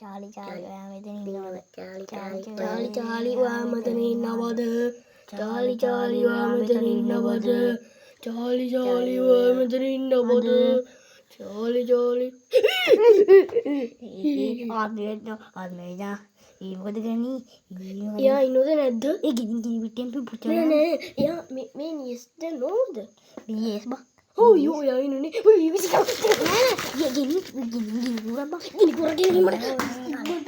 Charlie ඔයා මෙතන ඉන්නවද? චාලි ඔයා මෙතන ඉන්නවද? චාලි ඔයා මෙතන ඉන්නවද? චාලි ඔයා මෙතන ඉන්නවද? චාලි ආත්මේජා මොකද ගනි? එයා ඉන්නවද නැද්ද? ඒ ගිනි පිටියෙන් පුච්චලා නෑ එයා මේ නියස්ද නෝද? බීඑස් බා ඔව් යෝ එයා ඉන්නනේ. ඔය විසිට නෑ ගිනි පුරා බා ගිනි පුරගෙන මට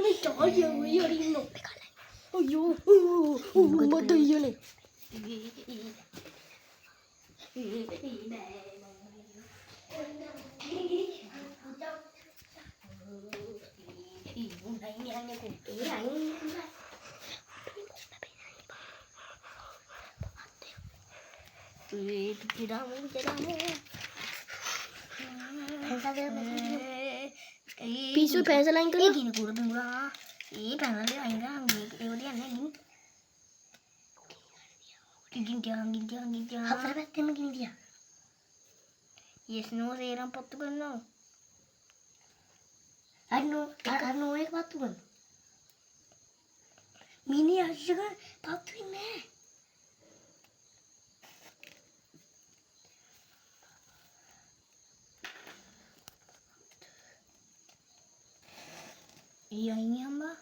මේ චාලි ඔයා ඉන්නෝ. අයියෝ මට යන්නේ. පිස්සු පැන්සල් අයින් කරලා ගිනි කුර දුන්නා. ඒ පැනලා අයින් කරා ඒක දිහා නෑ ගිනි හතර පැත්තෙම ගිනි දිහා. yes no සේරම් පත්තු කරනවා. අන්නෝ ඒක පත්තු කරනවා. මිනි අශ්ෂක පත්තු වෙන්නේ නෑ. අයින් යම්බා.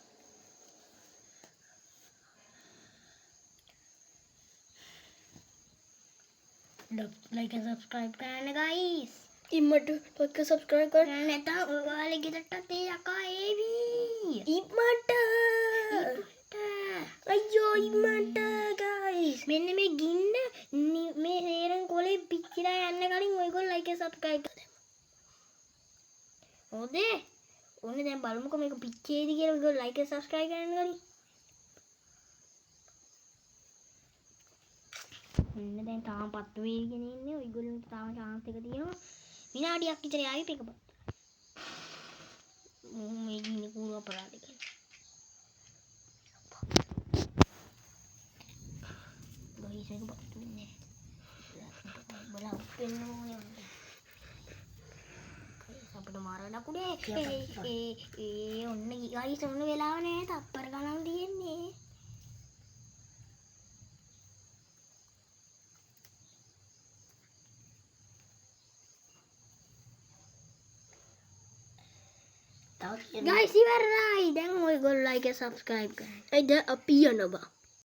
like and subscribe කරන්න guys. ඉම්මට like subscribe කරන්න නැත්නම් ඔයාලගේ ගෙදරටත් ඒ යකා ඒවි. ඉම්මට අයියෝ ඉම්මට guys මෙන්න මේ ගින්න මේ හේරන් කොලේ පිච්චිලා යන්න කලින් ඔයගොල්ලෝ like and subscribe කරන්න. හොදේ. ඕනේ දැන් බලමුකෝ මේක පිච්චේද කියලා ඔයගොල්ලෝ like and subscribe කරන්න කලින්. මෙන්න දැන් තාම පත්තු වේගෙන ඉන්නේ. ඔයගොල්ලන්ට තාම chance එක තියෙනවා. විනාඩියක් විතර යාවි මේක පත්තු. මේ ගින්න කූරු අපරාධ කරනවා. ගයිස් මේක පත්තු වෙන්නේ නැහැ. බලන්න උපෙන්න ඕනේ. අපිට මාරන කුඩේ ඔන්න ගයිස් ඔන්න වෙලාව නෑ. තප්පර ගණන් තියෙන්නේ. guys ඉවරයි. දැන් ඔයගොල්ලෝ like and subscribe කරන්න. අයිද අපි යනවා.